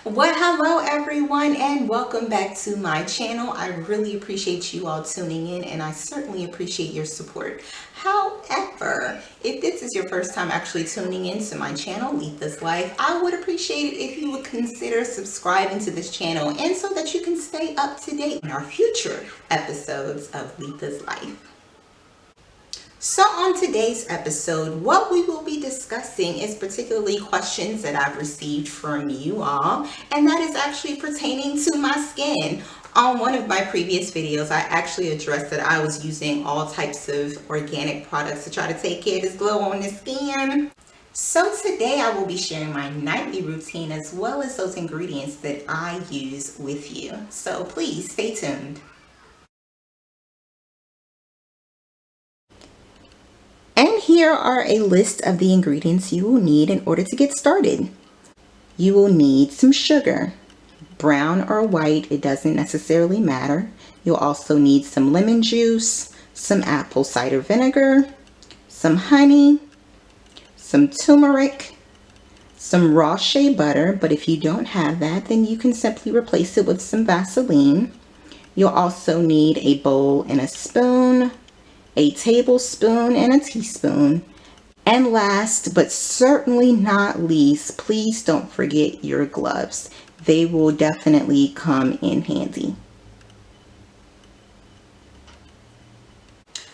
Well, hello everyone, and welcome back to my channel. I really appreciate you all tuning in, and I certainly appreciate your support. However, if this is your first time actually tuning into my channel, Letha's Life, I would appreciate it if you would consider subscribing to this channel, and so that you can stay up to date on our future episodes of Letha's Life. So on today's episode, what we will be discussing is particularly questions that I've received from you all, and that is actually pertaining to my skin. On one of my previous videos, I actually addressed that I was using all types of organic products to try to take care of this glow on the skin. So today I will be sharing my nightly routine as well as those ingredients that I use with you. So please stay tuned. And here are a list of the ingredients you will need in order to get started. You will need some sugar, brown or white, it doesn't necessarily matter. You'll also need some lemon juice, some apple cider vinegar, some honey, some turmeric, some raw shea butter, but if you don't have that, then you can simply replace it with some Vaseline. You'll also need a bowl and a spoon, a tablespoon and a teaspoon. And last but certainly not least, please don't forget your gloves. They will definitely come in handy.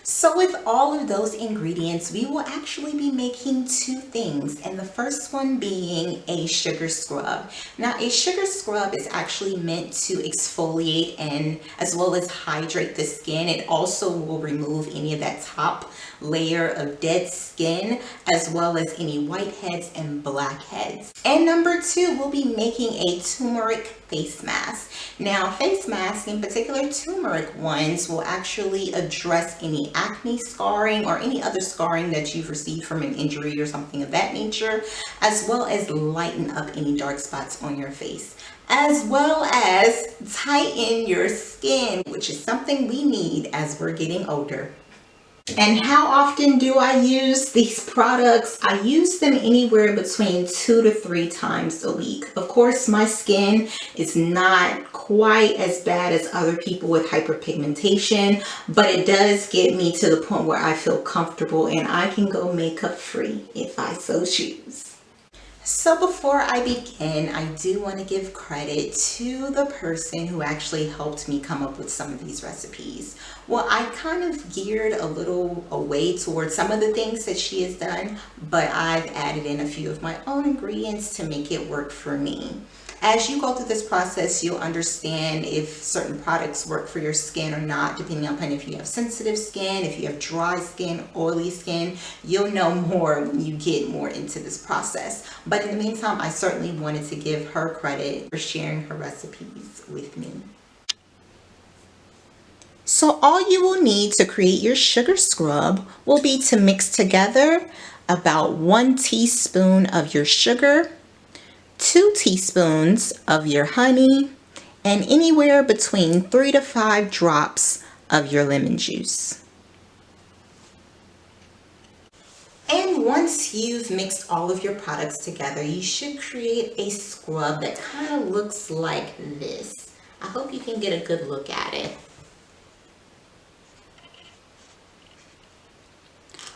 So with all of those ingredients, we will actually be making two things, and the first one being a sugar scrub. Now, a sugar scrub is actually meant to exfoliate and as well as hydrate the skin. It also will remove any of that top layer of dead skin, as well as any whiteheads and blackheads. And number two, we'll be making a turmeric face mask. Now, face masks, in particular turmeric ones, will actually address any acne scarring or any other scarring that you've received from an injury or something of that nature, as well as lighten up any dark spots on your face, as well as tighten your skin, which is something we need as we're getting older. And how often do I use these products? I use them anywhere between 2 to 3 times a week. Of course, my skin is not quite as bad as other people with hyperpigmentation, but it does get me to the point where I feel comfortable and I can go makeup free if I so choose. So before I begin, I do want to give credit to the person who actually helped me come up with some of these recipes. Well, I kind of geared a little away towards some of the things that she has done, but I've added in a few of my own ingredients to make it work for me. As you go through this process, you'll understand if certain products work for your skin or not, depending upon if you have sensitive skin, if you have dry skin, oily skin. You'll know more when you get more into this process. But in the meantime, I certainly wanted to give her credit for sharing her recipes with me. So all you will need to create your sugar scrub will be to mix together about 1 teaspoon of your sugar, 2 teaspoons of your honey, and anywhere between 3 to 5 drops of your lemon juice. And once you've mixed all of your products together, you should create a scrub that kind of looks like this. I hope you can get a good look at it.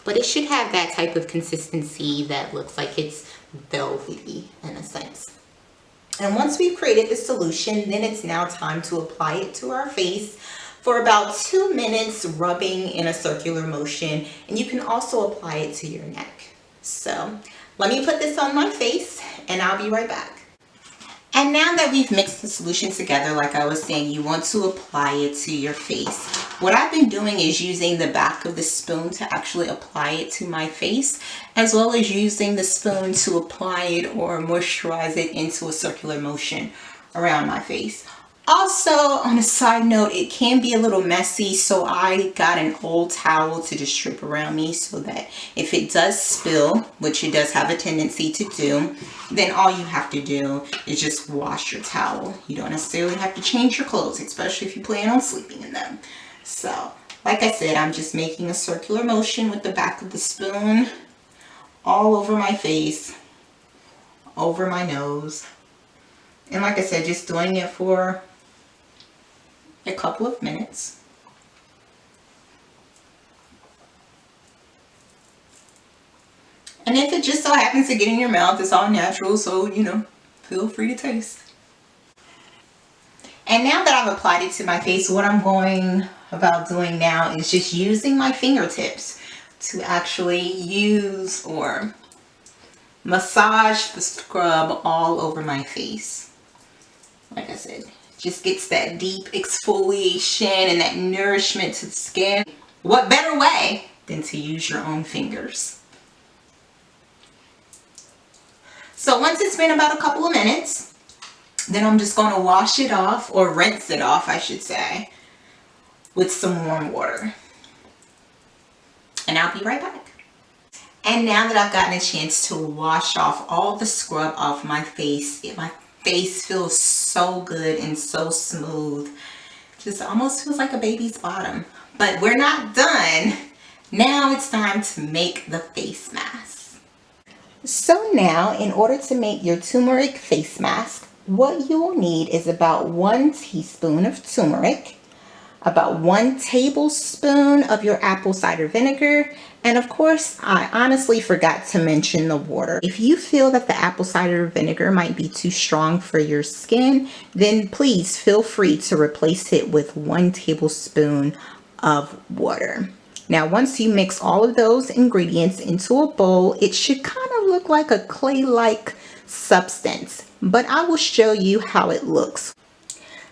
But it should have that type of consistency that looks like it's velvety in a sense. And once we've created the solution, then it's now time to apply it to our face for about 2 minutes, rubbing in a circular motion. And you can also apply it to your neck. So let me put this on my face and I'll be right back. And now that we've mixed the solution together, like I was saying, you want to apply it to your face. What I've been doing is using the back of the spoon to actually apply it to my face, as well as using the spoon to apply it or moisturize it into a circular motion around my face. Also, on a side note, it can be a little messy, so I got an old towel to just strip around me so that if it does spill, which it does have a tendency to do, then all you have to do is just wash your towel. You don't necessarily have to change your clothes, especially if you plan on sleeping in them. So, like I said, I'm just making a circular motion with the back of the spoon all over my face, over my nose, And like I said, just doing it for a couple of minutes. And if it just so happens to get in your mouth, it's all natural, so you know, feel free to taste. And now that I've applied it to my face, what I'm going about doing now is just using my fingertips to actually use or massage the scrub all over my face. Like I said, just gets that deep exfoliation and that nourishment to the skin. What better way than to use your own fingers? So once it's been about a couple of minutes, then I'm just going to wash it off, or rinse it off, I should say, with some warm water. And I'll be right back. And now that I've gotten a chance to wash off all the scrub off my face feels so good and so smooth. Just almost feels like a baby's bottom. But we're not done. Now it's time to make the face mask. So now, in order to make your turmeric face mask, what you will need is about 1 teaspoon of turmeric, about 1 tablespoon of your apple cider vinegar, and of course, I honestly forgot to mention the water. If you feel that the apple cider vinegar might be too strong for your skin, then please feel free to replace it with 1 tablespoon of water. Now, once you mix all of those ingredients into a bowl, it should kind of look like a clay-like substance, but I will show you how it looks.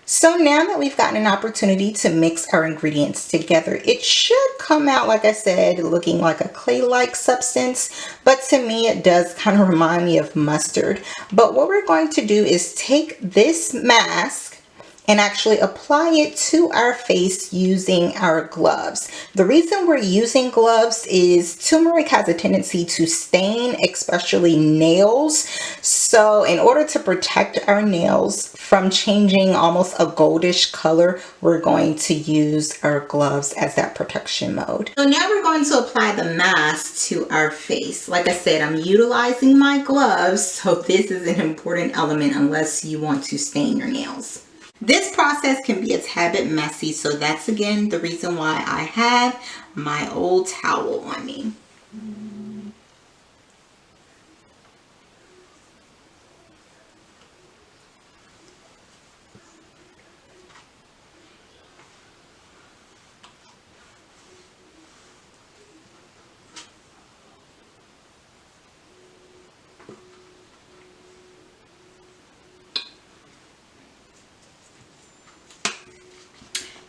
So now that we've gotten an opportunity to mix our ingredients together, it should come out, like I said, looking like a clay-like substance, but to me it does kind of remind me of mustard. But what we're going to do is take this mask and actually apply it to our face using our gloves. The reason we're using gloves is turmeric has a tendency to stain, especially nails. So in order to protect our nails from changing almost a goldish color, we're going to use our gloves as that protection mode. So now we're going to apply the mask to our face. Like I said, I'm utilizing my gloves, so this is an important element unless you want to stain your nails. This process can be a tad bit messy, so that's again the reason why I have my old towel on me.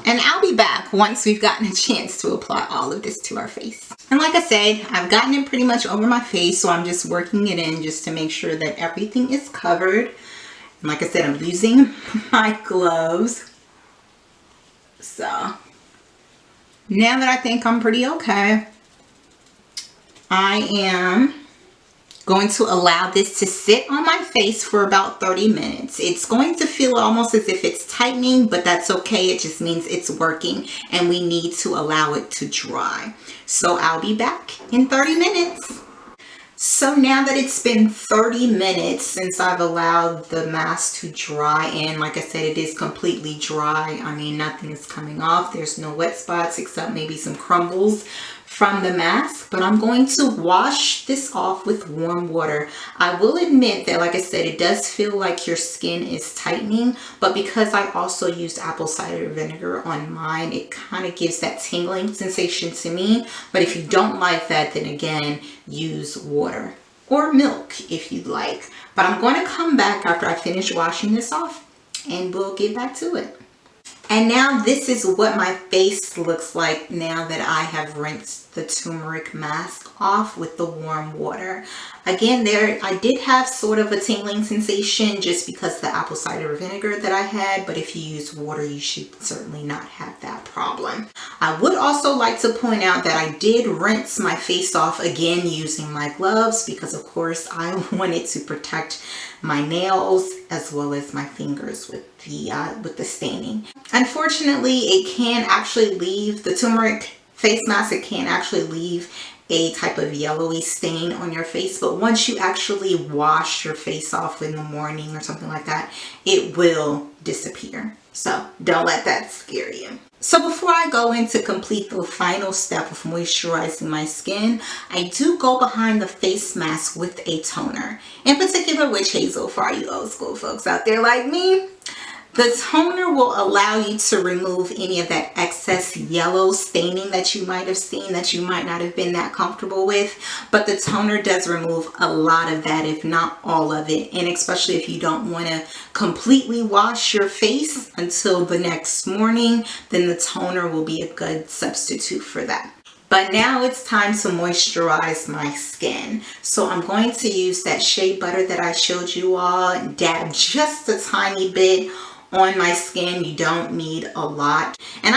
And I'll be back once we've gotten a chance to apply all of this to our face. And like I said, I've gotten it pretty much over my face, so I'm just working it in just to make sure that everything is covered. And like I said, I'm using my gloves. So now that I think I'm pretty okay, I am going to allow this to sit on my face for about 30 minutes. It's going to feel almost as if it's tightening, but that's okay. It just means it's working and we need to allow it to dry. So I'll be back in 30 minutes. So now that it's been 30 minutes since I've allowed the mask to dry, and like I said, it is completely dry. I mean, nothing is coming off. There's no wet spots except maybe some crumbles from the mask, but I'm going to wash this off with warm water. I will admit that, like I said, it does feel like your skin is tightening, but because I also used apple cider vinegar on mine, it kind of gives that tingling sensation to me. But if you don't like that, then again, use water or milk if you'd like. But I'm going to come back after I finish washing this off and we'll get back to it. And now this is what my face looks like now that I have rinsed the turmeric mask off with the warm water. Again, there I did have sort of a tingling sensation just because the apple cider vinegar that I had, but if you use water, you should certainly not have that problem. I would also like to point out that I did rinse my face off again using my gloves because of course I wanted to protect my nails as well as my fingers with the staining. Unfortunately, it can actually leave the turmeric face mask. It can actually leave a type of yellowy stain on your face, but once you actually wash your face off in the morning or something like that, it will disappear. So don't let that scare you. So before I go in to complete the final step of moisturizing my skin, I do go behind the face mask with a toner, in particular witch hazel for all you old school folks out there like me. The toner will allow you to remove any of that excess yellow staining that you might have seen that you might not have been that comfortable with. But the toner does remove a lot of that, if not all of it. And especially if you don't want to completely wash your face until the next morning, then the toner will be a good substitute for that. But now it's time to moisturize my skin. So I'm going to use that shea butter that I showed you all and dab just a tiny bit on my skin. You don't need a lot. And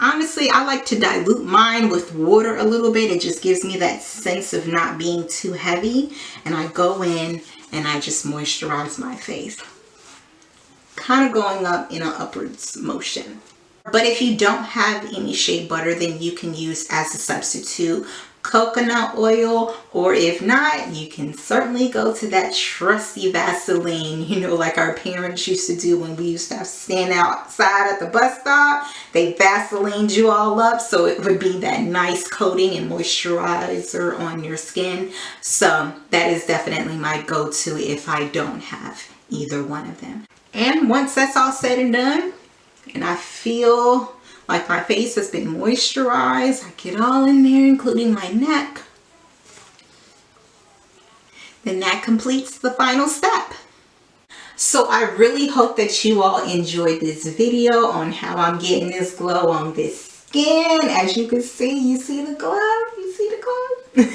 honestly, I like to dilute mine with water a little bit. It just gives me that sense of not being too heavy. And I go in and I just moisturize my face, kind of going up in an upwards motion. But if you don't have any shea butter, then you can use as a substitute coconut oil, or if not, you can certainly go to that trusty Vaseline, you know, like our parents used to do when we used to have to stand outside at the bus stop. They Vaselined you all up, so it would be that nice coating and moisturizer on your skin. So that is definitely my go-to if I don't have either one of them. And once that's all said and done, and I feel like my face has been moisturized, I get all in there, including my neck, then that completes the final step. So I really hope that you all enjoyed this video on how I'm getting this glow on this skin. As you can see, you see the glow? You see the glow?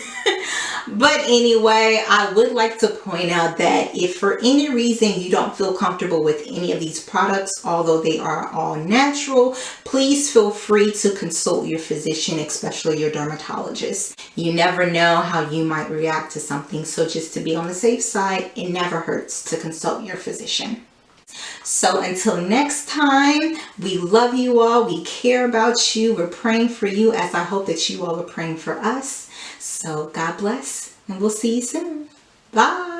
But anyway, I would like to point out that if for any reason you don't feel comfortable with any of these products, although they are all natural, please feel free to consult your physician, especially your dermatologist. You never know how you might react to something, so just to be on the safe side, it never hurts to consult your physician. So until next time, we love you all. We care about you. We're praying for you, as I hope that you all are praying for us. So God bless, and we'll see you soon. Bye.